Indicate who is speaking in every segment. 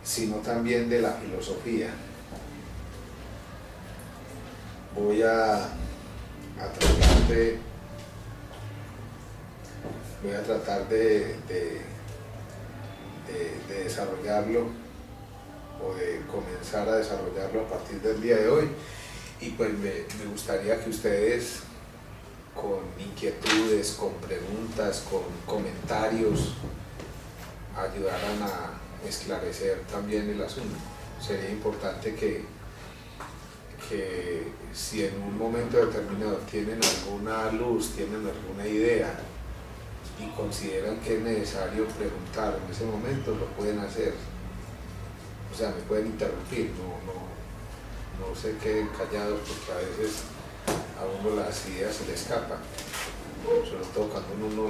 Speaker 1: sino también de la filosofía. Voy a tratar de desarrollarlo, o de comenzar a desarrollarlo a partir del día de hoy, y pues me gustaría que ustedes, con inquietudes, con preguntas, con comentarios, ayudaran a esclarecer también el asunto. Sería importante que si en un momento determinado tienen alguna luz, tienen alguna idea y consideran que es necesario preguntar en ese momento, lo pueden hacer. O sea, me pueden interrumpir, no se queden callados, porque a veces a uno las ideas se le escapan, sobre todo cuando uno no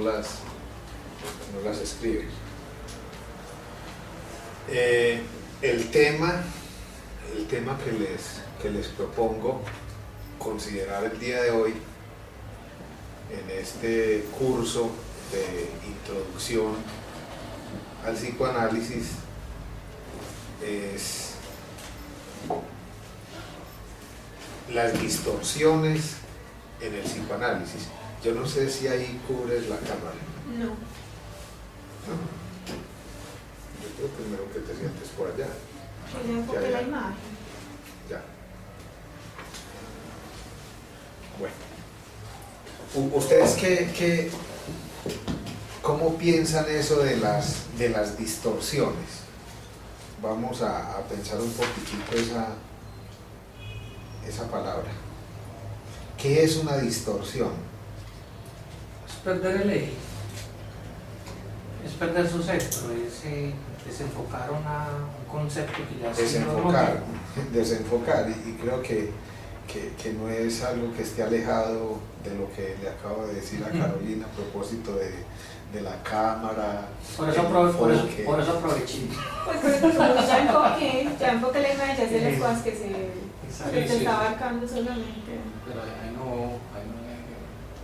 Speaker 1: las escribe. El tema que les propongo considerar el día de hoy en este curso de introducción al psicoanálisis es las distorsiones en el psicoanálisis. Yo no sé si ahí cubres la cámara.
Speaker 2: No.
Speaker 1: ¿No? Yo creo primero que te sientes por allá.
Speaker 2: Que le enfoque la imagen.
Speaker 1: Ya. Bueno. ¿Ustedes cómo piensan eso de las distorsiones? Vamos a pensar un poquitito esa palabra. ¿Qué es una distorsión?
Speaker 3: Es perder el eje, es perder su centro, es desenfocar un concepto que ya
Speaker 1: Desenfocar, y creo que no es algo que esté alejado de lo que le acabo de decir a Carolina a propósito de la cámara.
Speaker 3: Por eso aproveché.
Speaker 2: Pues creo que como ya enfoqué la imagen, ya sé las cosas que se está abarcando solamente.
Speaker 4: Pero ahí no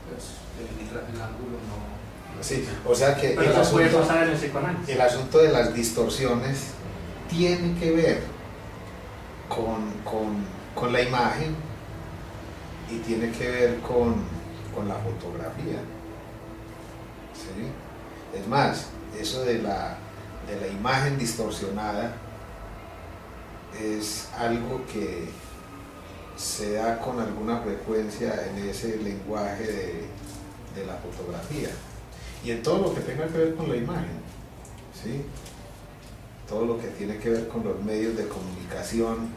Speaker 4: pues el ángulo no.
Speaker 1: Sí, o sea que
Speaker 3: pero eso puede pasar en el psicoanálisis.
Speaker 1: El asunto de las distorsiones tiene que ver con la imagen y tiene que ver con la fotografía. ¿Sí? Es más, eso de la imagen distorsionada es algo que se da con alguna frecuencia en ese lenguaje de la fotografía y en todo lo que tenga que ver con la imagen, ¿sí? Todo lo que tiene que ver con los medios de comunicación.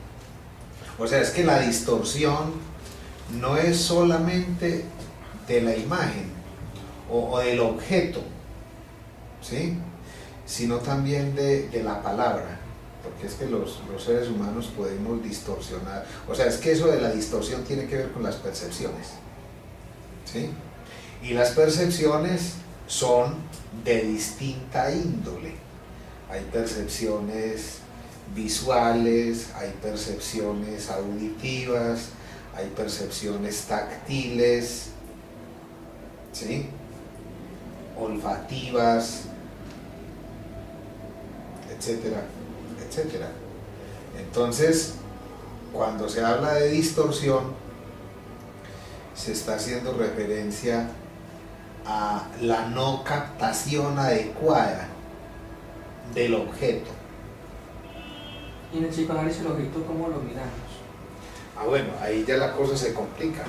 Speaker 1: O sea, es que la distorsión no es solamente de la imagen o del objeto, ¿sí? Sino también de la palabra, porque es que los seres humanos podemos distorsionar. O sea, es que eso de la distorsión tiene que ver con las percepciones, ¿sí? Y las percepciones son de distinta índole. Hay percepciones visuales, hay percepciones auditivas, hay percepciones táctiles, ¿sí? Olfativas, etcétera, etcétera. Entonces, cuando se habla de distorsión, se está haciendo referencia a la no captación adecuada del objeto.
Speaker 3: Y en el psicoanálisis el objeto, ¿cómo lo miramos?
Speaker 1: Bueno, ahí ya la cosa se complica,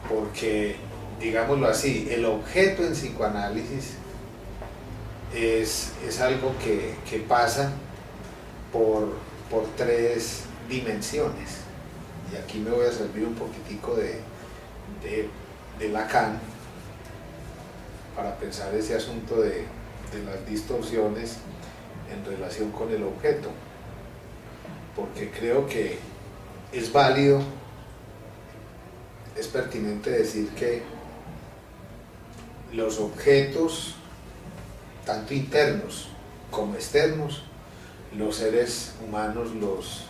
Speaker 1: porque, digámoslo así, el objeto en psicoanálisis es algo que pasa por tres dimensiones, y aquí me voy a servir un poquitico de Lacan para pensar ese asunto de las distorsiones en relación con el objeto, porque creo que es válido, es pertinente decir que los objetos, tanto internos como externos, los seres humanos los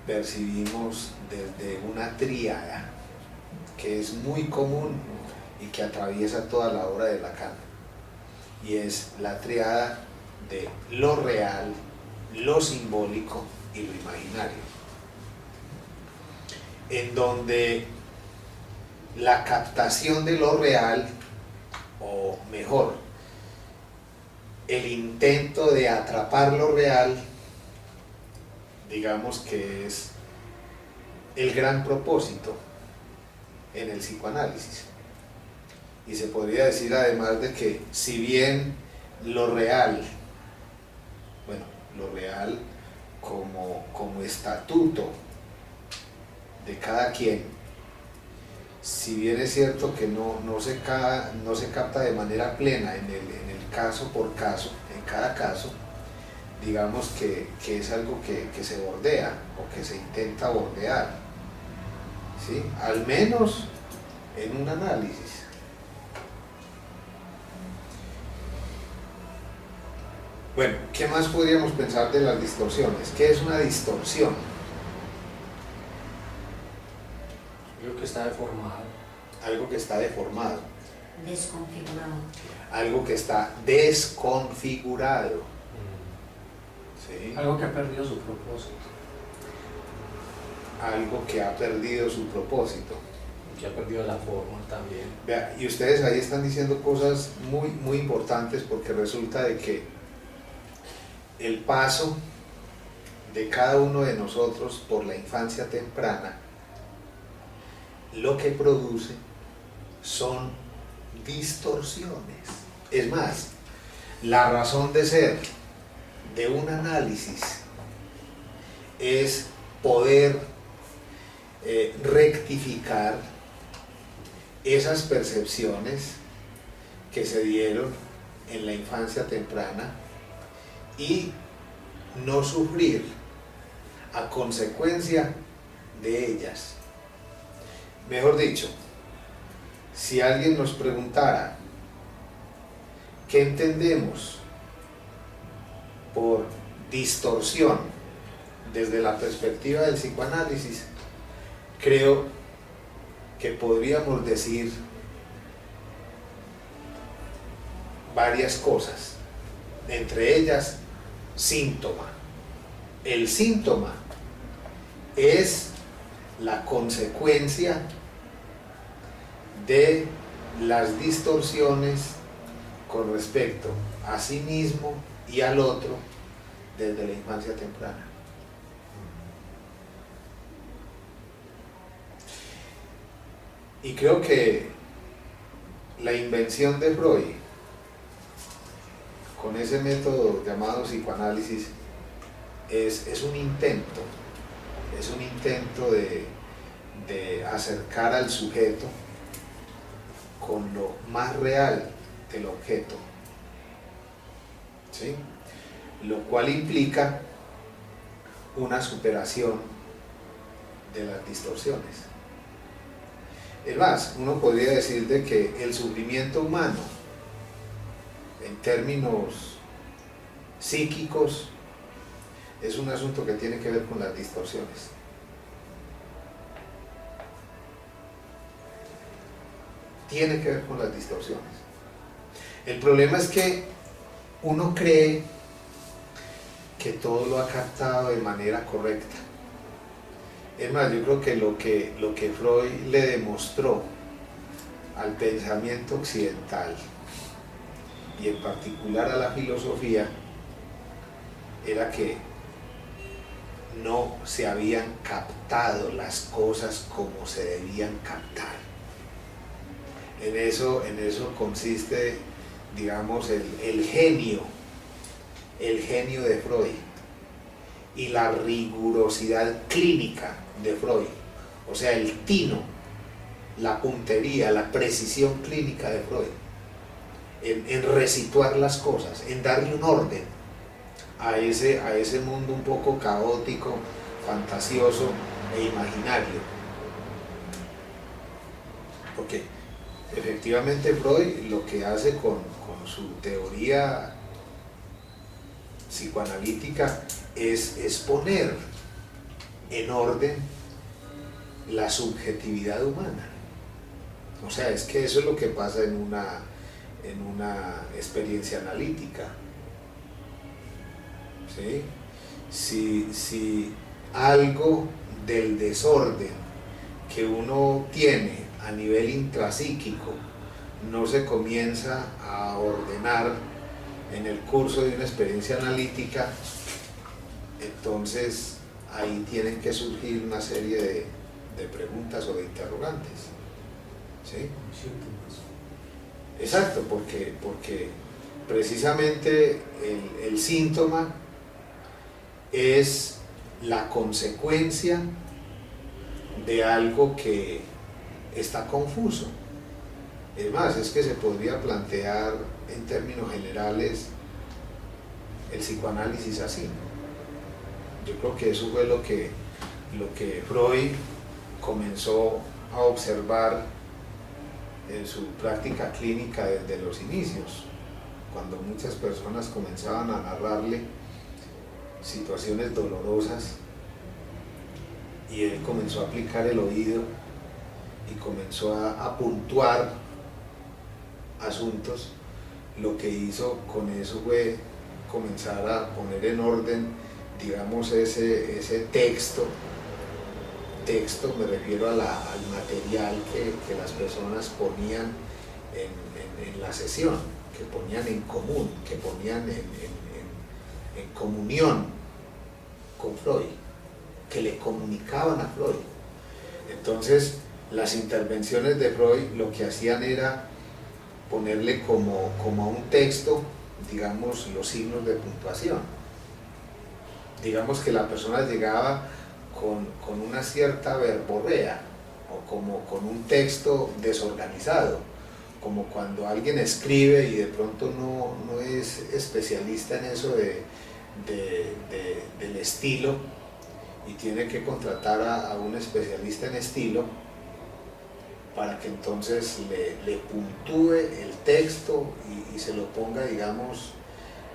Speaker 1: percibimos desde una tríada que es muy común y que atraviesa toda la obra de Lacan, y es la tríada de lo real, lo simbólico y lo imaginario, en donde la captación de lo real, o mejor, el intento de atrapar lo real, digamos que es el gran propósito en el psicoanálisis. Y se podría decir además de que si bien lo real, bueno, lo real como estatuto de cada quien, si bien es cierto que no se capta de manera plena en el caso por caso, en cada caso, digamos que es algo que se bordea o que se intenta bordear, ¿sí? Al menos en un análisis. Bueno, ¿qué más podríamos pensar de las distorsiones? ¿Qué es una distorsión?
Speaker 4: Creo que está deformado.
Speaker 1: Algo que está deformado.
Speaker 5: Desconfigurado.
Speaker 1: Algo que está desconfigurado. ¿Sí?
Speaker 3: Algo que ha perdido su propósito.
Speaker 1: Algo que ha perdido su propósito.
Speaker 4: Que ha perdido la forma también.
Speaker 1: Vea, y ustedes ahí están diciendo cosas muy, muy importantes, porque resulta de que el paso de cada uno de nosotros por la infancia temprana lo que produce son distorsiones. Es más, la razón de ser de un análisis es poder rectificar esas percepciones que se dieron en la infancia temprana y no sufrir a consecuencia de ellas. Mejor dicho, si alguien nos preguntara qué entendemos por distorsión desde la perspectiva del psicoanálisis, creo que podríamos decir varias cosas, entre ellas síntoma. El síntoma es la consecuencia de las distorsiones con respecto a sí mismo y al otro desde la infancia temprana. Y creo que la invención de Freud, con ese método llamado psicoanálisis, es un intento de acercar al sujeto con lo más real del objeto, ¿sí? Lo cual implica una superación de las distorsiones. Es más, uno podría decir de que el sufrimiento humano, en términos psíquicos, es un asunto que tiene que ver con las distorsiones. Tiene que ver con las distorsiones. El problema es que uno cree que todo lo ha captado de manera correcta. Es más, yo creo que lo que Freud le demostró al pensamiento occidental, y en particular a la filosofía, era que no se habían captado las cosas como se debían captar. En eso consiste, digamos, el genio de Freud y la rigurosidad clínica de Freud, o sea, el tino, la puntería, la precisión clínica de Freud, en resituar las cosas, en darle un orden a ese mundo un poco caótico, fantasioso e imaginario. Porque efectivamente Freud lo que hace con su teoría psicoanalítica es poner en orden la subjetividad humana. O sea, es que eso es lo que pasa en una experiencia analítica, ¿sí? si algo del desorden que uno tiene a nivel intrapsíquico no se comienza a ordenar en el curso de una experiencia analítica, entonces ahí tienen que surgir una serie de preguntas o de interrogantes. ¿Sí? Exacto, porque precisamente el síntoma es la consecuencia de algo que está confuso. Es más, es que se podría plantear en términos generales el psicoanálisis así. Yo creo que eso fue lo que Freud comenzó a observar en su práctica clínica desde los inicios, cuando muchas personas comenzaban a narrarle situaciones dolorosas y él comenzó a aplicar el oído y comenzó a puntuar asuntos. Lo que hizo con eso fue comenzar a poner en orden, digamos, ese texto, me refiero al material que las personas ponían en la sesión, que ponían en común, que ponían en comunión con Freud, que le comunicaban a Freud. Entonces, las intervenciones de Freud lo que hacían era ponerle como a un texto, digamos, los signos de puntuación. Digamos que la persona llegaba con una cierta verborrea o como con un texto desorganizado, como cuando alguien escribe y de pronto no es especialista en eso del estilo y tiene que contratar a un especialista en estilo para que entonces le puntúe el texto y se lo ponga, digamos,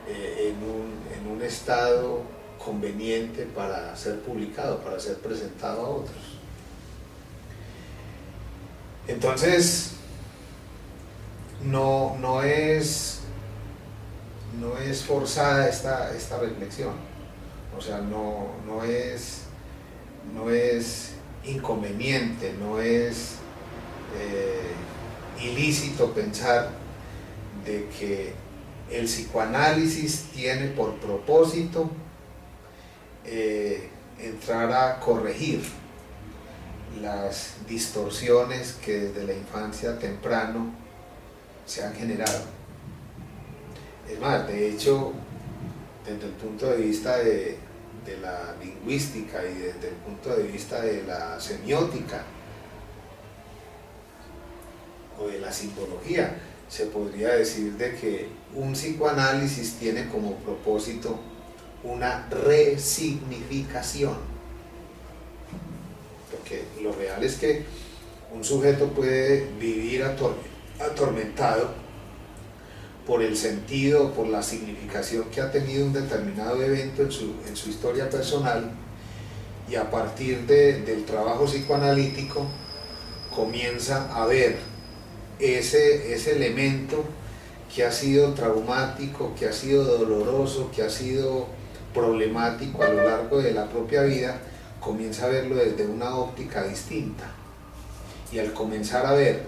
Speaker 1: en un estado conveniente para ser publicado, para ser presentado a otros. Entonces, no es forzada esta reflexión, o sea, no es inconveniente, no es ilícito pensar de que el psicoanálisis tiene por propósito entrar a corregir las distorsiones que desde la infancia temprano se han generado. Es más, de hecho, desde el punto de vista de la lingüística y desde el punto de vista de la semiótica o de la simbología, se podría decir de que un psicoanálisis tiene como propósito una resignificación, porque lo real es que un sujeto puede vivir atormentado por el sentido, por la significación que ha tenido un determinado evento en su historia personal, y a partir del trabajo psicoanalítico comienza a ver ese elemento que ha sido traumático, que ha sido doloroso, que ha sido problemático a lo largo de la propia vida, comienza a verlo desde una óptica distinta. Y al comenzar a ver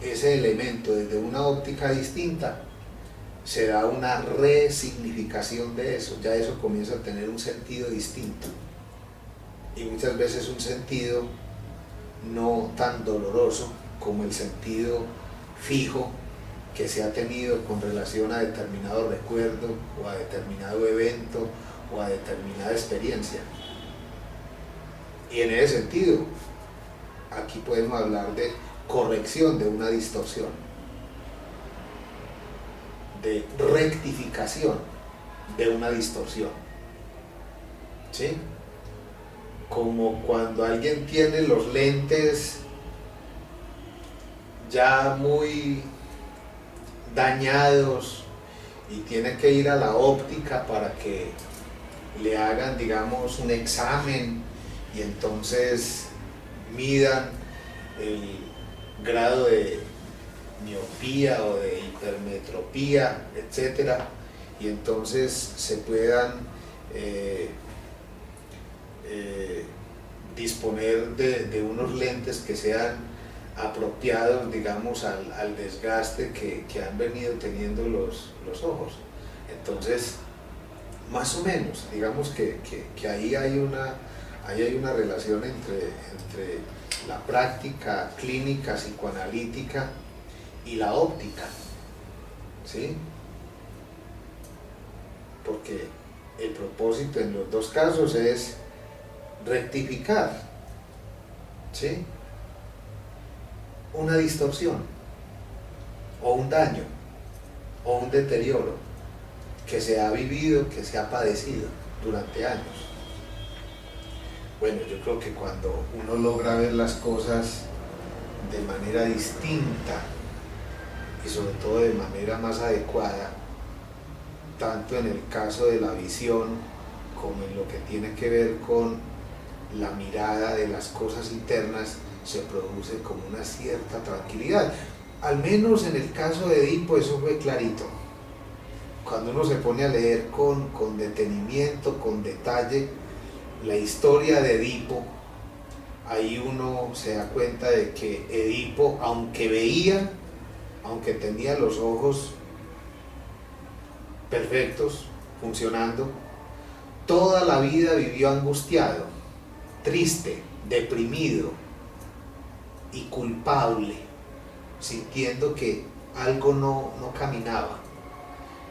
Speaker 1: ese elemento desde una óptica distinta, se da una resignificación de eso, ya eso comienza a tener un sentido distinto. Y muchas veces un sentido no tan doloroso como el sentido fijo que se ha tenido con relación a determinado recuerdo o a determinado evento o a determinada experiencia. Y en ese sentido, aquí podemos hablar de corrección de una distorsión, de rectificación de una distorsión, ¿sí? Como cuando alguien tiene los lentes ya muy dañados y tiene que ir a la óptica para que le hagan, digamos, un examen y entonces midan el grado de miopía o de hipermetropía, etcétera, y entonces se puedan disponer de unos lentes que sean apropiados, digamos, al desgaste que han venido teniendo los ojos. Entonces, más o menos, digamos que ahí hay una relación entre la práctica clínica psicoanalítica y la óptica, ¿sí? Porque el propósito en los dos casos es rectificar, ¿sí?, una distorsión o un daño o un deterioro que se ha vivido, que se ha padecido durante años. Bueno, yo creo que cuando uno logra ver las cosas de manera distinta y sobre todo de manera más adecuada, tanto en el caso de la visión como en lo que tiene que ver con la mirada de las cosas internas, se produce como una cierta tranquilidad. Al menos en el caso de Edipo eso fue clarito. Cuando uno se pone a leer con detenimiento, con detalle, la historia de Edipo, ahí uno se da cuenta de que Edipo, aunque veía, aunque tenía los ojos perfectos, funcionando, toda la vida vivió angustiado, triste, deprimido y culpable, sintiendo que algo no caminaba,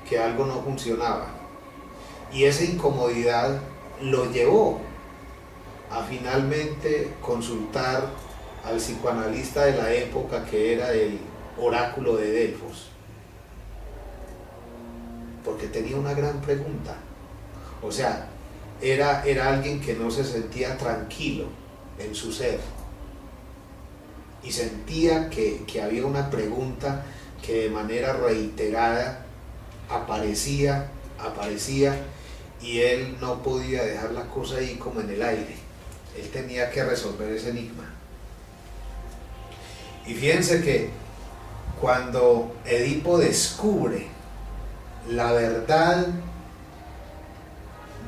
Speaker 1: que algo no funcionaba. Y esa incomodidad lo llevó a finalmente consultar al psicoanalista de la época, que era el oráculo de Delfos, porque tenía una gran pregunta. O sea, era alguien que no se sentía tranquilo en su ser y sentía que había una pregunta que de manera reiterada aparecía y él no podía dejar la cosa ahí como en el aire. Él tenía que resolver ese enigma. Y fíjense que cuando Edipo descubre la verdad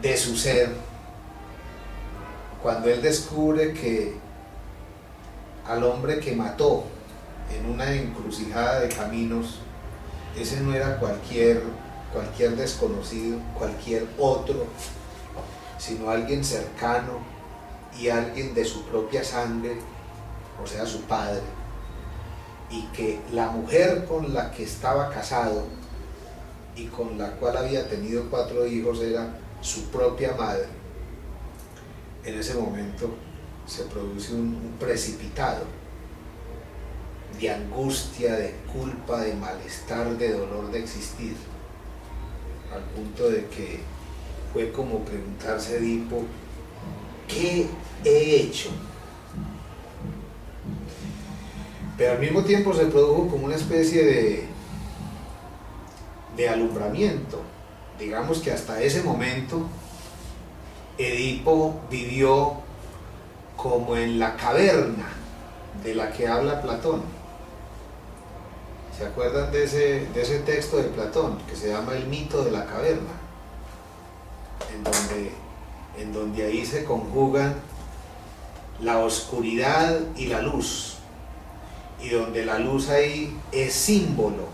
Speaker 1: de su ser, cuando él descubre que al hombre que mató en una encrucijada de caminos, ese no era cualquier desconocido, cualquier otro, sino alguien cercano y alguien de su propia sangre, o sea, su padre, y que la mujer con la que estaba casado y con la cual había tenido 4 hijos era su propia madre. En ese momento se produce un precipitado de angustia, de culpa, de malestar, de dolor de existir, al punto de que fue como preguntarse Edipo: ¿qué he hecho? Pero al mismo tiempo se produjo como una especie de alumbramiento. Digamos que hasta ese momento Edipo vivió como en la caverna de la que habla Platón. ¿Se acuerdan de ese texto de Platón que se llama El mito de la caverna? En donde ahí se conjugan la oscuridad y la luz, y donde la luz ahí es símbolo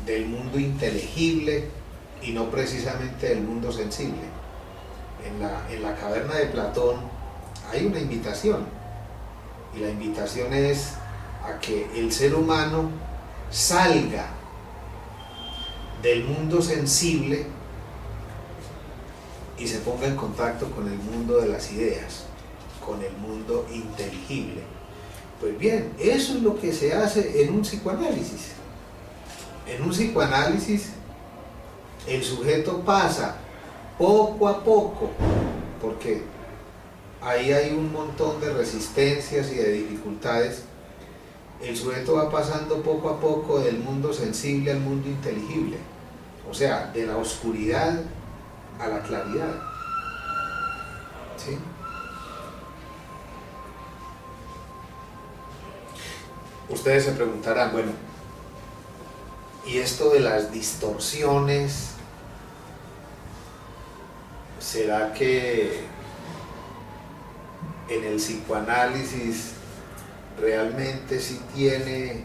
Speaker 1: del mundo inteligible y no precisamente del mundo sensible. En la caverna de Platón hay una invitación, y la invitación es a que el ser humano salga del mundo sensible y se ponga en contacto con el mundo de las ideas, con el mundo inteligible. Pues bien, eso es lo que se hace en un psicoanálisis. En un psicoanálisis el sujeto pasa poco a poco, porque ahí hay un montón de resistencias y de dificultades. El sujeto va pasando poco a poco del mundo sensible al mundo inteligible, o sea, de la oscuridad a la claridad, ¿sí? Ustedes se preguntarán, bueno, ¿y esto de las distorsiones, será que en el psicoanálisis realmente sí tiene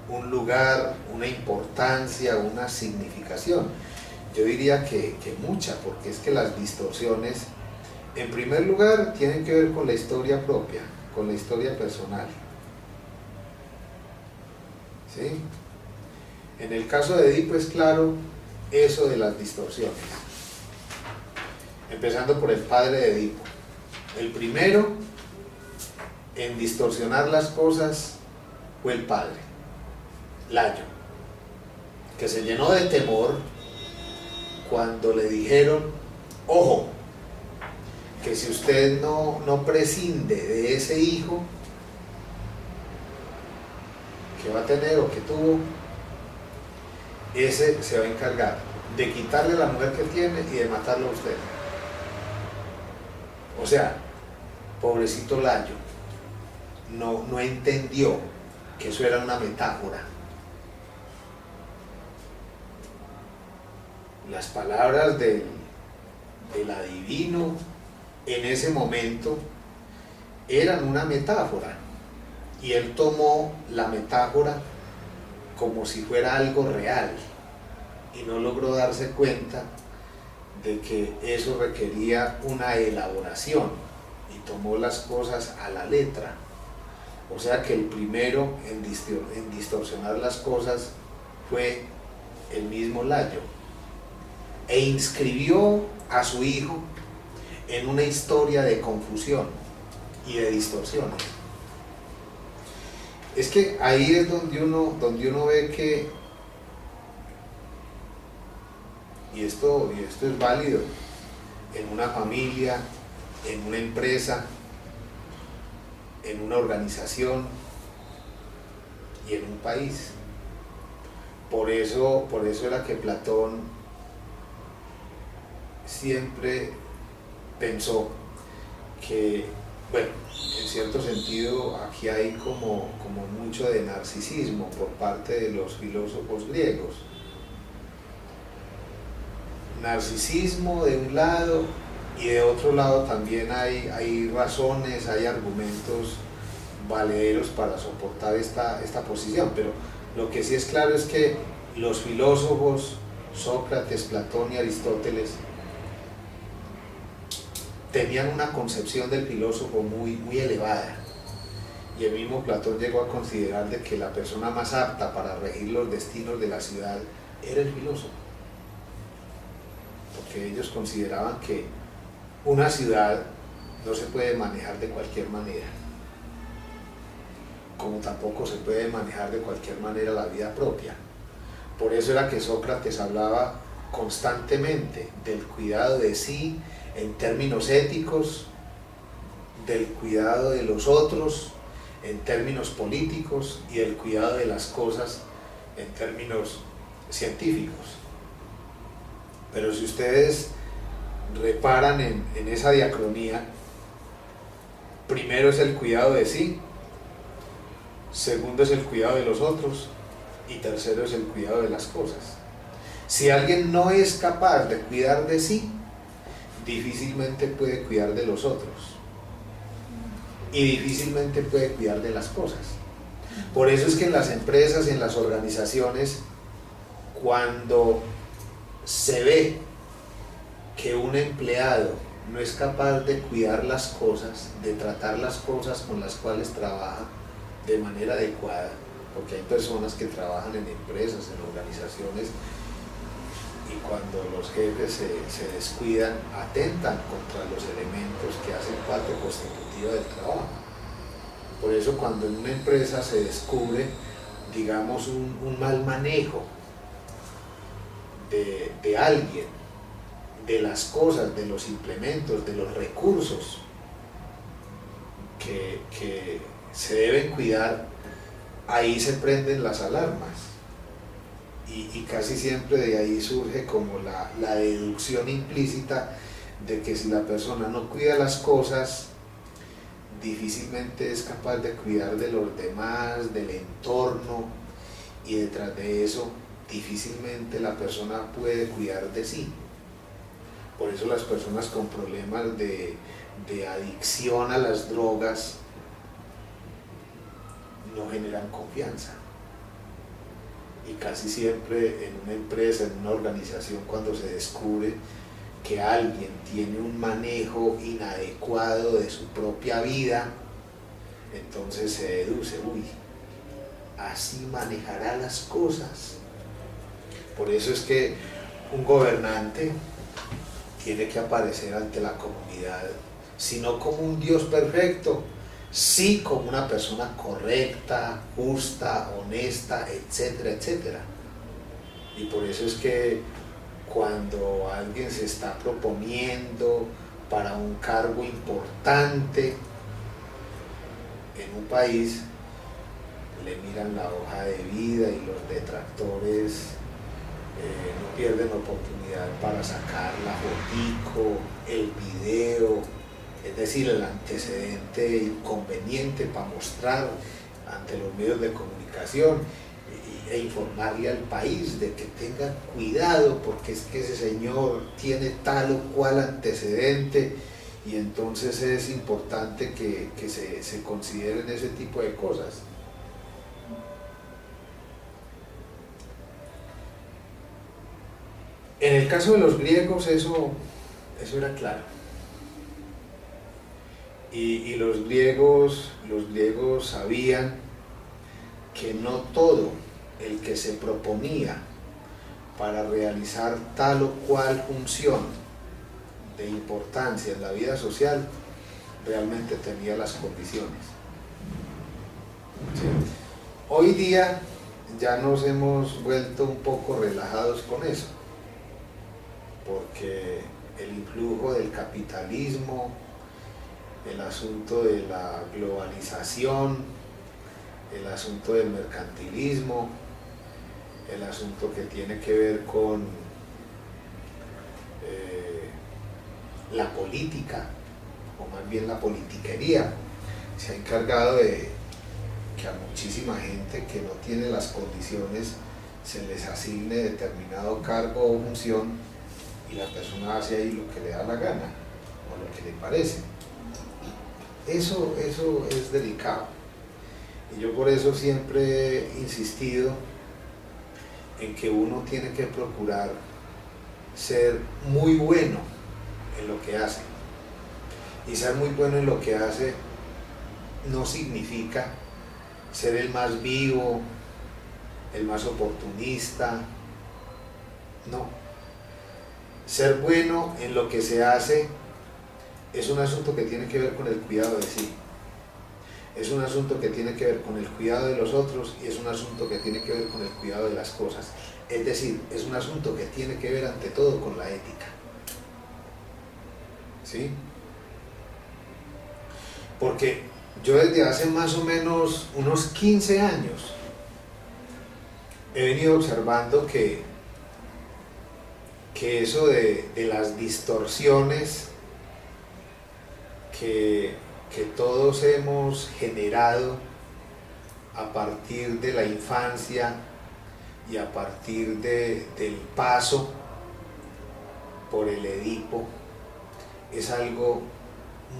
Speaker 1: un lugar, una importancia, una significación. Yo diría que mucha, porque es que las distorsiones, en primer lugar, tienen que ver con la historia propia, con la historia personal. ¿Sí? En el caso de Edipo es claro eso de las distorsiones. Empezando por el padre de Edipo. El primero en distorsionar las cosas fue el padre, Layo, que se llenó de temor cuando le dijeron: ojo, que si usted no prescinde de ese hijo que va a tener o que tuvo, ese se va a encargar de quitarle la mujer que tiene y de matarlo a usted. O sea, pobrecito Layo no entendió que eso era una metáfora. Las palabras del adivino en ese momento eran una metáfora, y él tomó la metáfora como si fuera algo real y no logró darse cuenta de que eso requería una elaboración, y tomó las cosas a la letra. O sea que el primero en distorsionar las cosas fue el mismo Layo, e inscribió a su hijo en una historia de confusión y de distorsiones. Es que ahí es donde uno ve que, y esto es válido en una familia, en una empresa, en una organización y en un país. Por eso era que Platón siempre pensó que, bueno, en cierto sentido aquí hay como mucho de narcisismo por parte de los filósofos griegos. Narcisismo de un lado, y de otro lado también hay razones, hay argumentos valederos para soportar esta posición, pero lo que sí es claro es que los filósofos, Sócrates, Platón y Aristóteles, tenían una concepción del filósofo muy elevada, y el mismo Platón llegó a considerar de que la persona más apta para regir los destinos de la ciudad era el filósofo, porque ellos consideraban que una ciudad no se puede manejar de cualquier manera, como tampoco se puede manejar de cualquier manera la vida propia. Por eso era que Sócrates hablaba constantemente del cuidado de sí en términos éticos, del cuidado de los otros en términos políticos, y del cuidado de las cosas en términos científicos. Pero si ustedes reparan en esa diacronía, primero es el cuidado de sí, segundo es el cuidado de los otros, y tercero es el cuidado de las cosas. Si alguien no es capaz de cuidar de sí, difícilmente puede cuidar de los otros, y difícilmente puede cuidar de las cosas. Por eso es que en las empresas, en las organizaciones, cuando se ve que un empleado no es capaz de cuidar las cosas, de tratar las cosas con las cuales trabaja de manera adecuada, porque hay personas que trabajan en empresas, en organizaciones, y cuando los jefes se descuidan, atentan contra los elementos que hacen parte constitutiva del trabajo. Por eso cuando en una empresa se descubre, digamos, un mal manejo de alguien, de las cosas, de los implementos, de los recursos que se deben cuidar, ahí se prenden las alarmas. Y casi siempre de ahí surge como la deducción implícita de que si la persona no cuida las cosas, difícilmente es capaz de cuidar de los demás, del entorno, y detrás de eso difícilmente la persona puede cuidar de sí. Por eso las personas con problemas de adicción a las drogas no generan confianza. Y casi siempre en una empresa, en una organización, cuando se descubre que alguien tiene un manejo inadecuado de su propia vida, entonces se deduce, uy, así manejará las cosas. Por eso es que un gobernante tiene que aparecer ante la comunidad, si no como un Dios perfecto, sí como una persona correcta, justa, honesta, etcétera, etcétera. Y por eso es que cuando alguien se está proponiendo para un cargo importante en un país, le miran la hoja de vida y los detractores no pierden oportunidad para sacar la fotico, el video, es decir, el antecedente inconveniente para mostrar ante los medios de comunicación e informarle al país de que tengan cuidado porque es que ese señor tiene tal o cual antecedente, y entonces es importante que se consideren ese tipo de cosas. En el caso de los griegos eso era claro. Y los griegos sabían que no todo el que se proponía para realizar tal o cual función de importancia en la vida social realmente tenía las condiciones. ¿Sí? Hoy día ya nos hemos vuelto un poco relajados con eso, porque el influjo del capitalismo, el asunto de la globalización, el asunto del mercantilismo, el asunto que tiene que ver con la política, o más bien la politiquería, se ha encargado de que a muchísima gente que no tiene las condiciones se les asigne determinado cargo o función, y la persona hace ahí lo que le da la gana o lo que le parece. Eso es delicado, y yo por eso siempre he insistido en que uno tiene que procurar ser muy bueno en lo que hace, y ser muy bueno en lo que hace no significa ser el más vivo, el más oportunista, no. Ser bueno en lo que se hace es un asunto que tiene que ver con el cuidado de sí, es un asunto que tiene que ver con el cuidado de los otros, y es un asunto que tiene que ver con el cuidado de las cosas. Es decir, es un asunto que tiene que ver ante todo con la ética. ¿Sí? Porque yo desde hace más o menos unos 15 años he venido observando que eso de las distorsiones que todos hemos generado a partir de la infancia y a partir del paso por el Edipo, es algo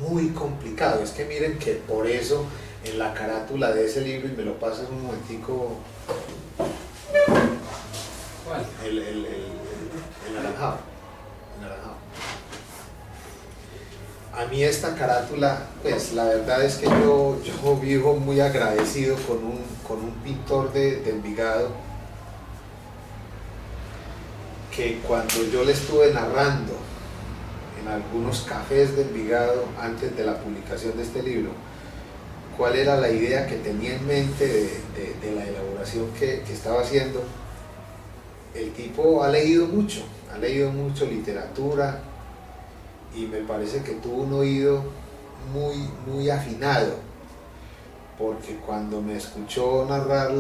Speaker 1: muy complicado. Es que miren que por eso en la carátula de ese libro, y me lo pasas un momentico,
Speaker 3: ¿Cuál?
Speaker 1: el naranjado. A mí esta carátula, pues la verdad es que yo vivo muy agradecido con un pintor de Envigado, que cuando yo le estuve narrando en algunos cafés de Envigado antes de la publicación de este libro cuál era la idea que tenía en mente de la elaboración que estaba haciendo, el tipo ha leído mucho literatura, y me parece que tuvo un oído muy afinado, porque cuando me escuchó narrar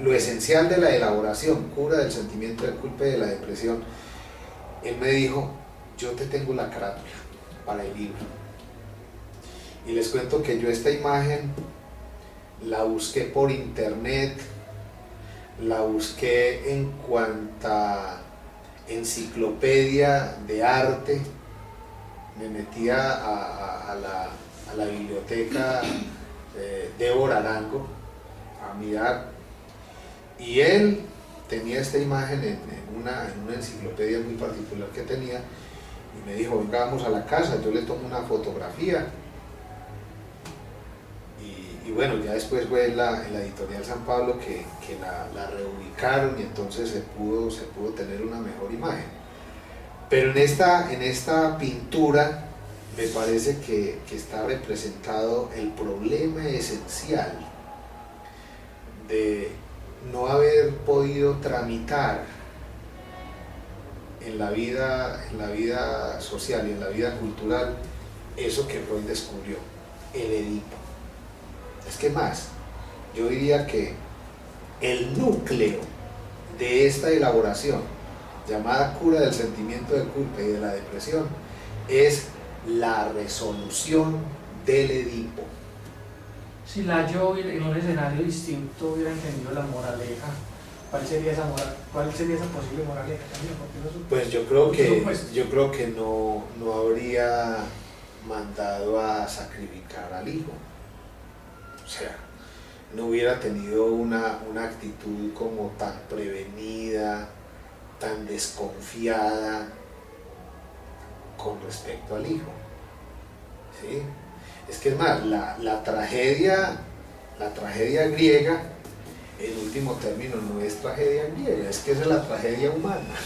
Speaker 1: lo esencial de la elaboración, cura del sentimiento de culpa y de la depresión, él me dijo: yo te tengo la carátula para el libro. Y les cuento que yo esta imagen la busqué por internet, la busqué en cuanta enciclopedia de arte, me metía a la biblioteca Débora Arango a mirar, y él tenía esta imagen en una enciclopedia muy particular que tenía, y me dijo, venga, vamos a la casa, yo le tomo una fotografía. Y bueno, ya después fue en la editorial San Pablo que la reubicaron, y entonces se pudo tener una mejor imagen. Pero en esta pintura me parece que está representado el problema esencial de no haber podido tramitar en la vida social y en la vida cultural eso que Freud descubrió, el Edipo. Es que más, yo diría que el núcleo de esta elaboración, llamada cura del sentimiento de culpa y de la depresión, es la resolución del Edipo.
Speaker 3: Si la yo en un escenario distinto hubiera entendido la moraleja, ¿cuál sería esa posible moraleja también?
Speaker 1: Pues yo creo que no habría mandado a sacrificar al hijo. O sea, no hubiera tenido una actitud como tan prevenida, tan desconfiada con respecto al hijo. ¿Sí? Es que es más, la tragedia griega, en último término, no es tragedia griega, es que es la tragedia humana.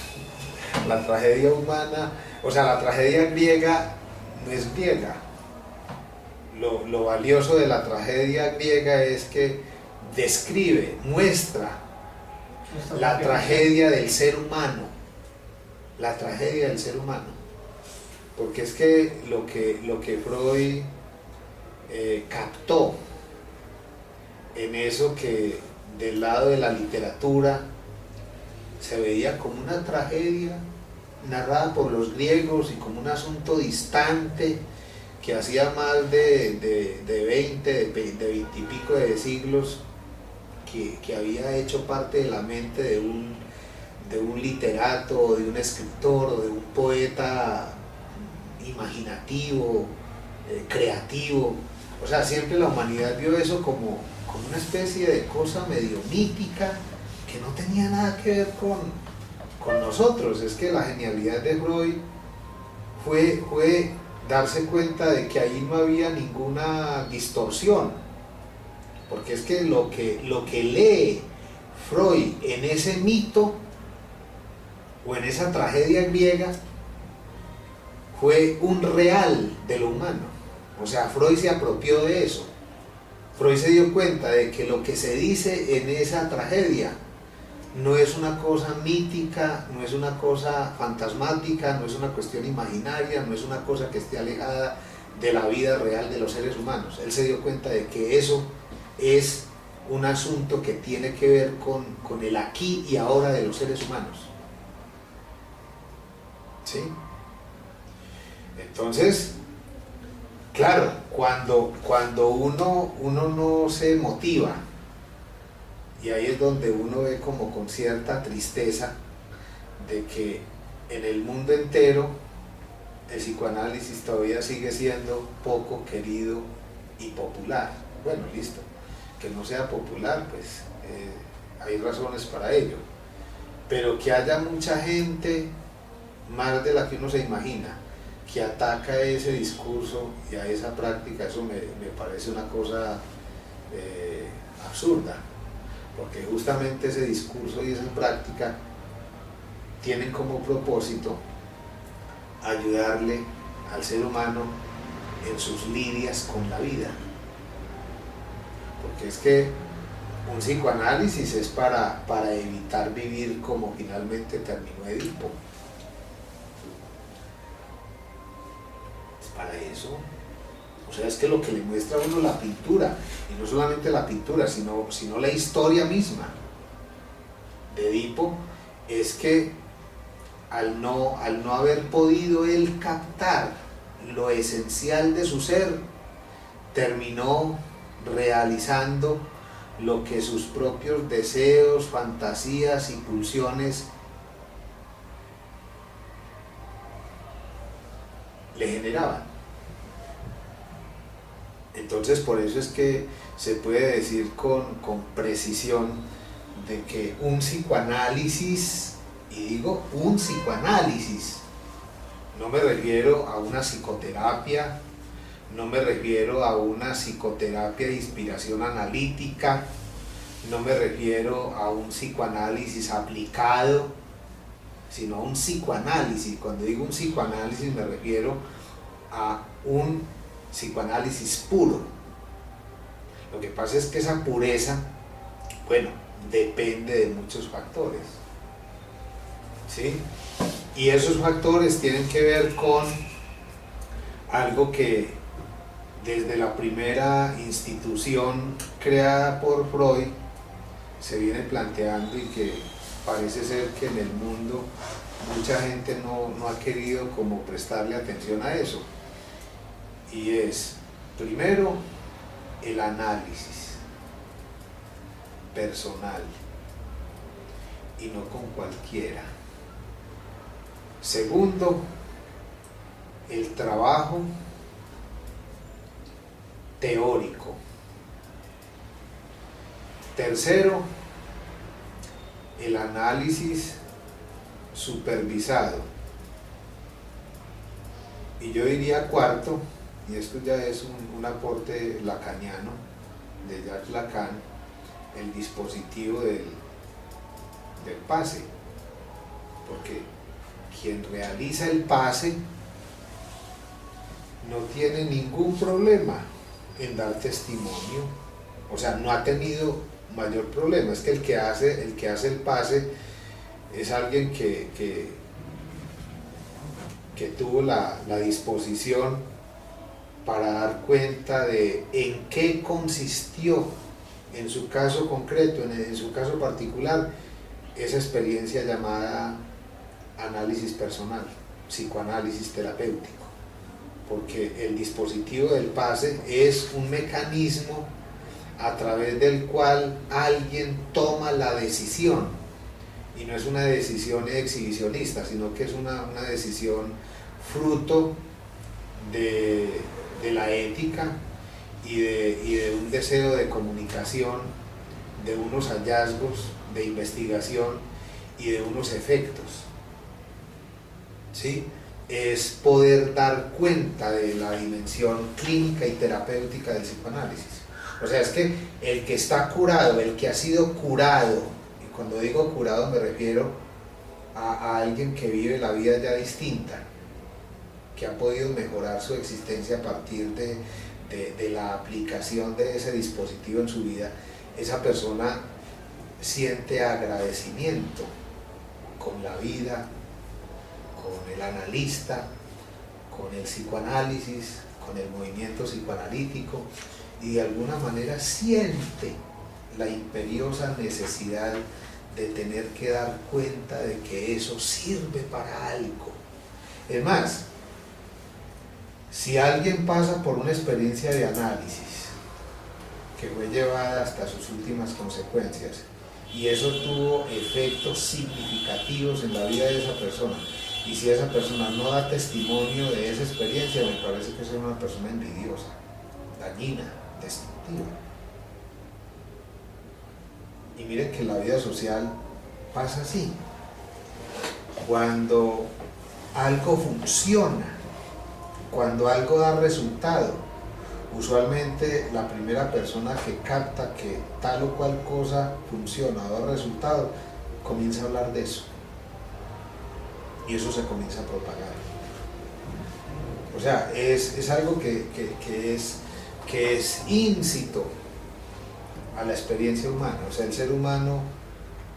Speaker 1: La tragedia humana, o sea, la tragedia griega no es griega. Lo valioso de la tragedia griega es que describe, muestra la tragedia del ser humano, la tragedia del ser humano, porque es que lo que Freud captó en eso que del lado de la literatura se veía como una tragedia narrada por los griegos y como un asunto distante que hacía más de 20 y pico de siglos que había hecho parte de la mente de un literato, de un escritor o de un poeta imaginativo, creativo. O sea, siempre la humanidad vio eso como una especie de cosa medio mítica que no tenía nada que ver con nosotros. Es que la genialidad de Freud fue darse cuenta de que ahí no había ninguna distorsión, porque es que lo que lee Freud en ese mito o en esa tragedia griega fue un real de lo humano. O sea, Freud se apropió de eso. Freud se dio cuenta de que lo que se dice en esa tragedia no es una cosa mítica, no es una cosa fantasmática, no es una cuestión imaginaria, no es una cosa que esté alejada de la vida real de los seres humanos. Él se dio cuenta de que eso es un asunto que tiene que ver con el aquí y ahora de los seres humanos. ¿Sí? Entonces, claro, cuando uno no se motiva, y ahí es donde uno ve como con cierta tristeza de que en el mundo entero el psicoanálisis todavía sigue siendo poco querido y popular. Bueno, listo, que no sea popular, pues hay razones para ello, pero que haya mucha gente, más de la que uno se imagina, que ataca ese discurso y a esa práctica, eso me parece una cosa absurda, porque justamente ese discurso y esa práctica tienen como propósito ayudarle al ser humano en sus lidias con la vida, porque es que un psicoanálisis es para evitar vivir como finalmente terminó Edipo. Es para eso. O sea, es que lo que le muestra a uno la pintura, y no solamente la pintura, sino la historia misma de Edipo, es que al no haber podido él captar lo esencial de su ser, terminó realizando lo que sus propios deseos, fantasías y pulsiones le generaban. Entonces por eso es que se puede decir con precisión de que un psicoanálisis, y digo un psicoanálisis, no me refiero a una psicoterapia, no me refiero a una psicoterapia de inspiración analítica, no me refiero a un psicoanálisis aplicado, sino a un psicoanálisis. Cuando digo un psicoanálisis me refiero a un psicoanálisis puro. Lo que pasa es que esa pureza, bueno, depende de muchos factores, ¿sí? Y esos factores tienen que ver con algo que desde la primera institución creada por Freud se viene planteando y que parece ser que en el mundo mucha gente no ha querido como prestarle atención a eso. Y es, primero, el análisis personal y no con cualquiera. Segundo, el trabajo teórico. Tercero, el análisis supervisado. Y yo diría cuarto, y esto ya es un aporte lacaniano de Jacques Lacan, el dispositivo del pase, porque quien realiza el pase no tiene ningún problema en dar testimonio, o sea, no ha tenido mayor problema. Es que el que hace el pase es alguien que tuvo la disposición para dar cuenta de en qué consistió, en su caso concreto, en su caso particular, esa experiencia llamada análisis personal, psicoanálisis terapéutico, porque el dispositivo del pase es un mecanismo a través del cual alguien toma la decisión, y no es una decisión exhibicionista, sino que es una decisión fruto de la ética y de un deseo de comunicación, de unos hallazgos de investigación y de unos efectos, ¿sí? Es poder dar cuenta de la dimensión clínica y terapéutica del psicoanálisis. O sea, es que el que está curado, el que ha sido curado, y cuando digo curado me refiero a alguien que vive la vida ya distinta, que ha podido mejorar su existencia a partir de la aplicación de ese dispositivo en su vida, esa persona siente agradecimiento con la vida, con el analista, con el psicoanálisis, con el movimiento psicoanalítico, y de alguna manera siente la imperiosa necesidad de tener que dar cuenta de que eso sirve para algo. Es más, si alguien pasa por una experiencia de análisis que fue llevada hasta sus últimas consecuencias y eso tuvo efectos significativos en la vida de esa persona, y si esa persona no da testimonio de esa experiencia, me parece que es una persona envidiosa, dañina, destructiva. Y miren que en la vida social pasa así. Cuando algo funciona, cuando algo da resultado, usualmente la primera persona que capta que tal o cual cosa funciona o da resultado, comienza a hablar de eso. Y eso se comienza a propagar. O sea, es algo que es íncito a la experiencia humana. O sea, el ser humano,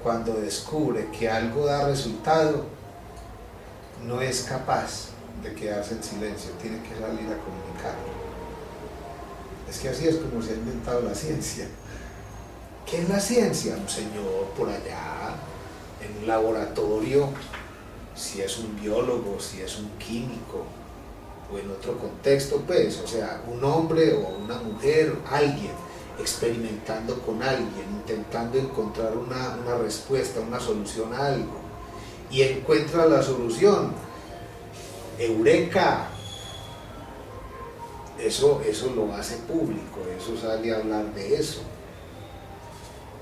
Speaker 1: cuando descubre que algo da resultado, no es capaz de quedarse en silencio, tiene que salir a comunicarlo. Es que así es como se ha inventado la ciencia. ¿Qué es la ciencia? Un señor por allá, en un laboratorio, si es un biólogo, si es un químico, o en otro contexto, pues, o sea, un hombre o una mujer, alguien, experimentando con alguien, intentando encontrar una respuesta, una solución a algo, y encuentra la solución. ¡Eureka! eso lo hace público, eso sale a hablar de eso.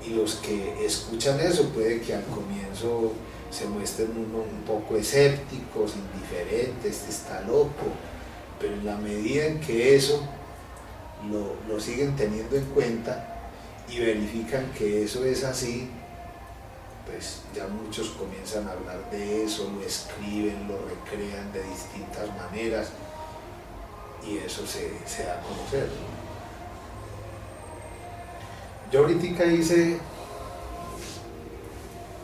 Speaker 1: Y los que escuchan eso puede que al comienzo se muestren un poco escépticos, indiferentes, este está loco, pero en la medida en que eso lo siguen teniendo en cuenta y verifican que eso es así, pues ya muchos comienzan a hablar de eso, lo escriben, lo recrean de distintas maneras y eso se da a conocer. Yo ahorita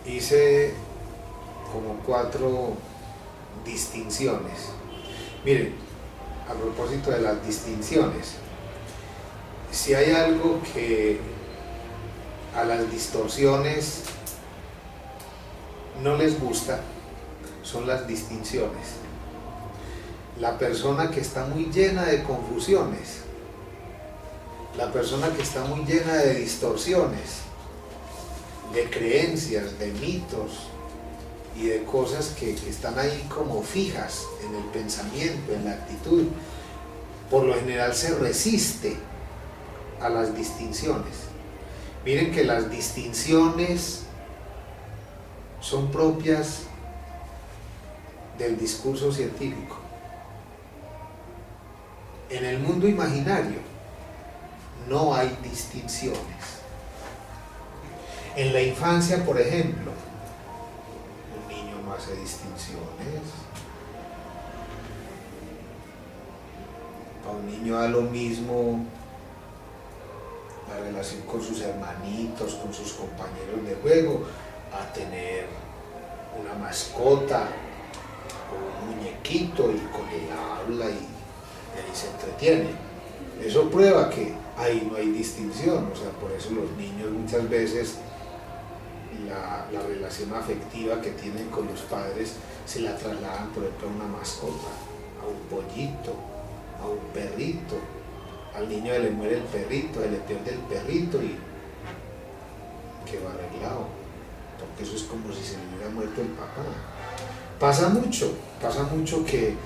Speaker 1: hice como 4 distinciones. Miren, a propósito de las distinciones, si hay algo que a las distorsiones no les gusta, son las distinciones. La persona que está muy llena de confusiones, la persona que está muy llena de distorsiones, de creencias, de mitos y de cosas que están ahí como fijas en el pensamiento, en la actitud, por lo general se resiste a las distinciones. Miren que las distinciones son propias del discurso científico. En el mundo imaginario no hay distinciones. En la infancia, por ejemplo, un niño no hace distinciones. A un niño da lo mismo la relación con sus hermanitos, con sus compañeros de juego, a tener una mascota o un muñequito y con él habla y ahí se entretiene. Eso prueba que ahí no hay distinción, o sea, por eso los niños muchas veces la relación afectiva que tienen con los padres se la trasladan, por ejemplo, a una mascota, a un pollito, a un perrito. Al niño le muere el perrito, se le pierde el perrito y quedó arreglado, porque eso es como si se le hubiera muerto el papá. Pasa mucho que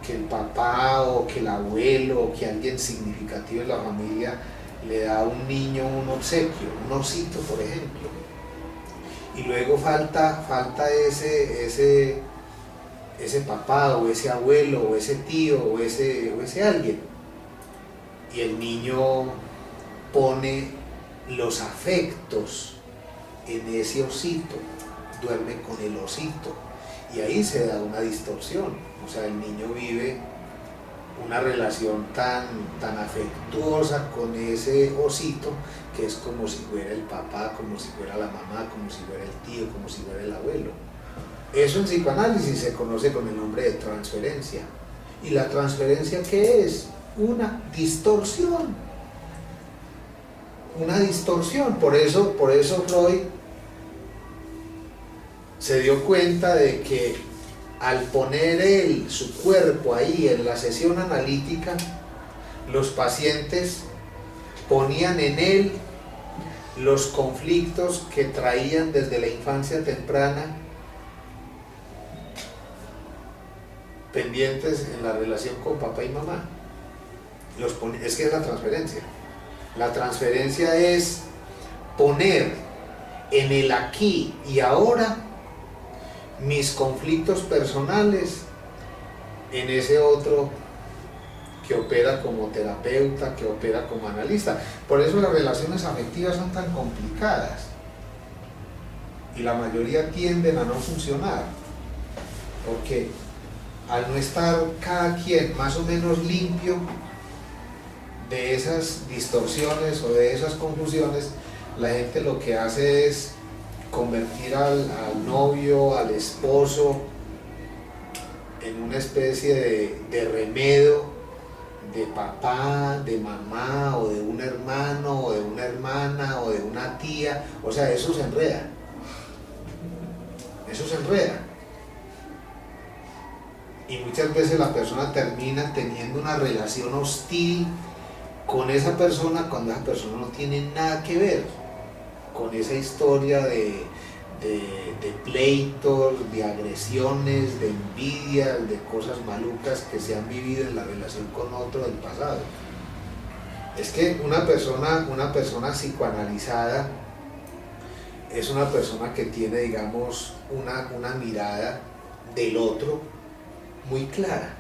Speaker 1: el papá o que el abuelo o que alguien significativo en la familia le da a un niño un obsequio, un osito por ejemplo, y luego falta ese papá o ese abuelo o ese tío o ese alguien, y el niño pone los afectos en ese osito, duerme con el osito, y ahí se da una distorsión. O sea, el niño vive una relación tan afectuosa con ese osito que es como si fuera el papá, como si fuera la mamá, como si fuera el tío, como si fuera el abuelo. Eso en psicoanálisis se conoce con el nombre de transferencia. ¿Y la transferencia qué es? Una distorsión. Una distorsión. Por eso Freud se dio cuenta de que al poner su cuerpo ahí en la sesión analítica, los pacientes ponían en él los conflictos que traían desde la infancia temprana pendientes en la relación con papá y mamá. Es que es la transferencia. La transferencia es poner en el aquí y ahora mis conflictos personales en ese otro que opera como terapeuta, que opera como analista. Por eso las relaciones afectivas son tan complicadas y la mayoría tienden a no funcionar, porque al no estar cada quien más o menos limpio de esas distorsiones o de esas confusiones, la gente lo que hace es convertir al novio, al esposo, en una especie de remedio de papá, de mamá, o de un hermano, o de una hermana, o de una tía. O sea, eso se enreda. Y muchas veces la persona termina teniendo una relación hostil con esa persona cuando esa persona no tiene nada que ver con esa historia de de pleitos, de agresiones, de envidias, de cosas malucas que se han vivido en la relación con otro del pasado. Es que una persona psicoanalizada es una persona que tiene, digamos, una mirada del otro muy clara.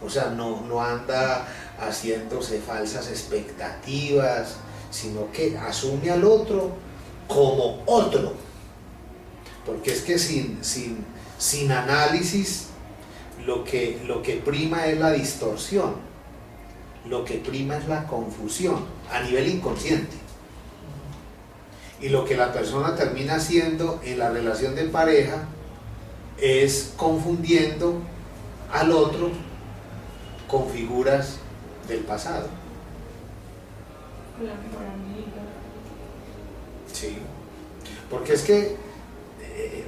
Speaker 1: O sea, no anda haciéndose falsas expectativas, sino que asume al otro como otro. Porque es que sin análisis lo que prima es la distorsión, lo que prima es la confusión a nivel inconsciente. Y lo que la persona termina haciendo en la relación de pareja es confundiendo al otro con figuras del pasado.
Speaker 2: La mejor amiga.
Speaker 1: Sí, porque es que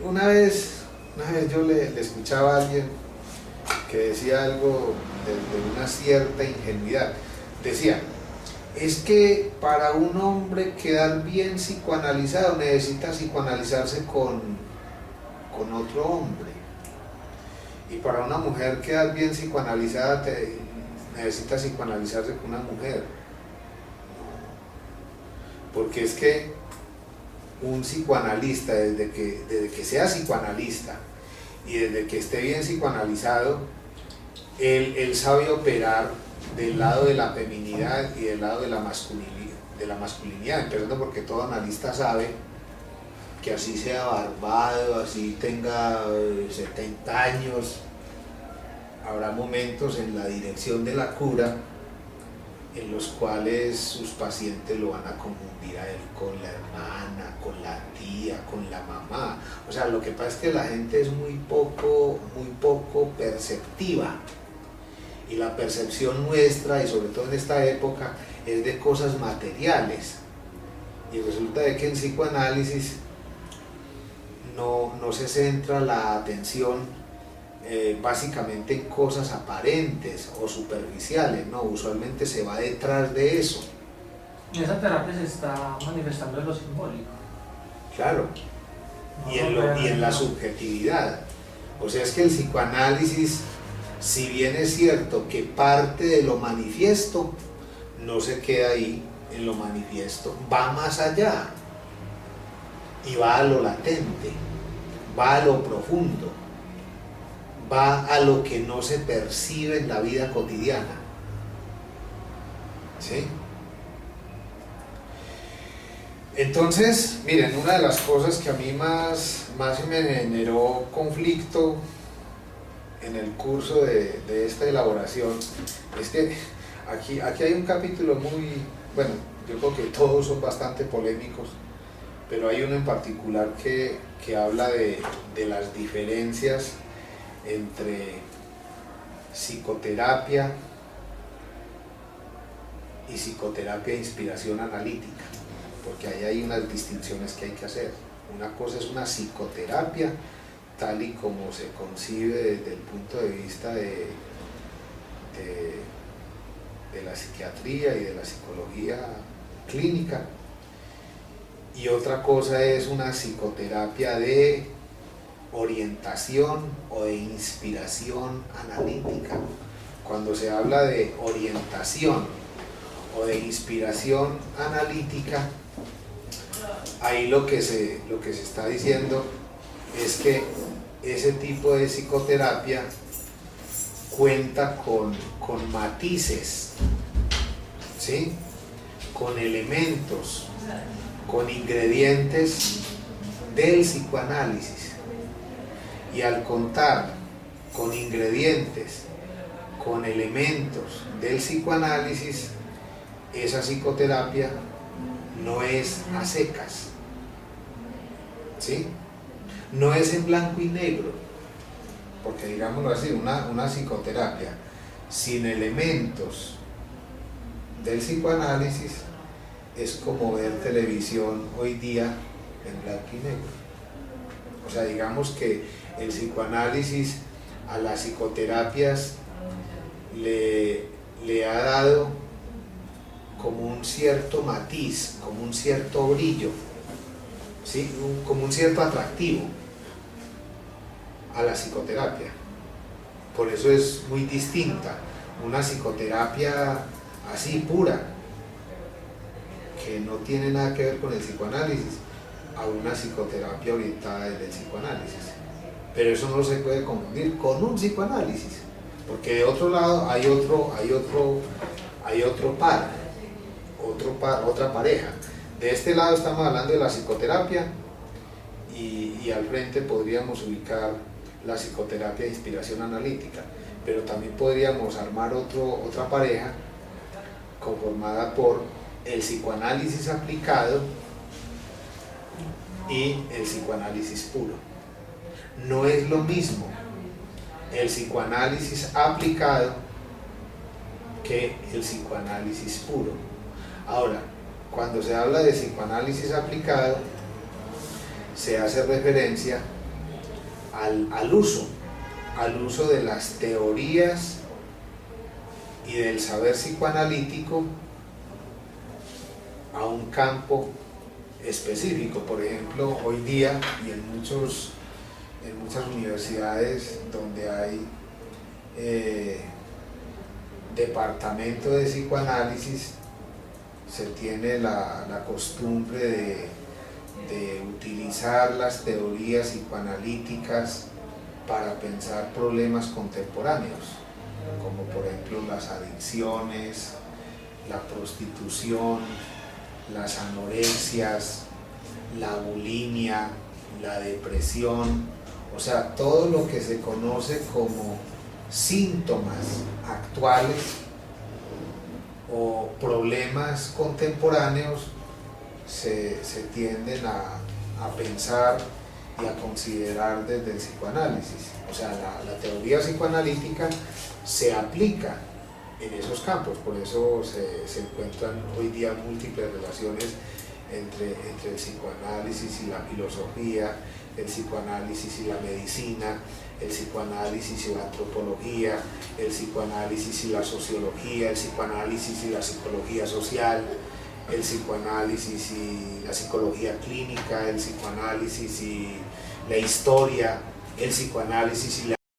Speaker 1: una vez yo le escuchaba a alguien que decía algo de una cierta ingenuidad. Decía, es que para un hombre quedar bien psicoanalizado necesita psicoanalizarse con otro hombre. Y para una mujer quedar bien psicoanalizada necesita psicoanalizarse con una mujer. Porque es que un psicoanalista, desde que sea psicoanalista y desde que esté bien psicoanalizado, él sabe operar del lado de la feminidad y del lado de la masculinidad, empezando porque todo analista sabe que así sea barbado, así tenga 70 años, habrá momentos en la dirección de la cura en los cuales sus pacientes lo van a confundir a él con la hermana, con la tía, con la mamá. O sea, lo que pasa es que la gente es muy poco perceptiva, y la percepción nuestra, y sobre todo en esta época, es de cosas materiales, y resulta de que en psicoanálisis no se centra la atención básicamente en cosas aparentes o superficiales, no, usualmente se va detrás de eso.
Speaker 3: Y esa terapia se está manifestando en lo simbólico.
Speaker 1: Claro, y en la subjetividad. O sea, es que el psicoanálisis, si bien es cierto que parte de lo manifiesto, no se queda ahí en lo manifiesto, va más allá y va a lo latente, va a lo profundo, va a lo que no se percibe en la vida cotidiana. ¿Sí? Entonces, miren, una de las cosas que a mí más me generó conflicto en el curso de esta elaboración es que aquí hay un capítulo muy, bueno, yo creo que todos son bastante polémicos, pero hay uno en particular que habla de las diferencias entre psicoterapia y psicoterapia de inspiración analítica, porque ahí hay unas distinciones que hay que hacer. Una cosa es una psicoterapia tal y como se concibe desde el punto de vista de la psiquiatría y de la psicología clínica, y otra cosa es una psicoterapia de orientación o de inspiración analítica. Cuando se habla de orientación o de inspiración analítica, ahí lo que se está diciendo es que ese tipo de psicoterapia cuenta con matices, ¿sí? Con elementos, con ingredientes del psicoanálisis. Y al contar con ingredientes, con elementos del psicoanálisis, esa psicoterapia no es a secas, ¿sí? No es en blanco y negro, porque digámoslo así, una psicoterapia sin elementos del psicoanálisis es como ver televisión hoy día en blanco y negro. O sea, digamos que el psicoanálisis a las psicoterapias le ha dado como un cierto matiz, como un cierto brillo, ¿sí? Como un cierto atractivo a la psicoterapia. Por eso es muy distinta una psicoterapia así pura, que no tiene nada que ver con el psicoanálisis, a una psicoterapia orientada desde el psicoanálisis. Pero eso no se puede confundir con un psicoanálisis, porque de otro lado hay otra pareja. De este lado estamos hablando de la psicoterapia y al frente podríamos ubicar la psicoterapia de inspiración analítica, pero también podríamos armar otra pareja conformada por el psicoanálisis aplicado y el psicoanálisis puro. No es lo mismo el psicoanálisis aplicado que el psicoanálisis puro. Ahora, cuando se habla de psicoanálisis aplicado, se hace referencia al uso de las teorías y del saber psicoanalítico a un campo específico. Por ejemplo, hoy día y en muchas universidades donde hay departamento de psicoanálisis, se tiene la costumbre de utilizar las teorías psicoanalíticas para pensar problemas contemporáneos, como por ejemplo las adicciones, la prostitución, las anorexias, la bulimia, la depresión, o sea, todo lo que se conoce como síntomas actuales o problemas contemporáneos se tienden a pensar y a considerar desde el psicoanálisis. O sea, la teoría psicoanalítica se aplica en esos campos, por eso se encuentran hoy día múltiples relaciones entre el psicoanálisis y la filosofía, el psicoanálisis y la medicina, el psicoanálisis y la antropología, el psicoanálisis y la sociología, el psicoanálisis y la psicología social, el psicoanálisis y la psicología clínica, el psicoanálisis y la historia, el psicoanálisis y la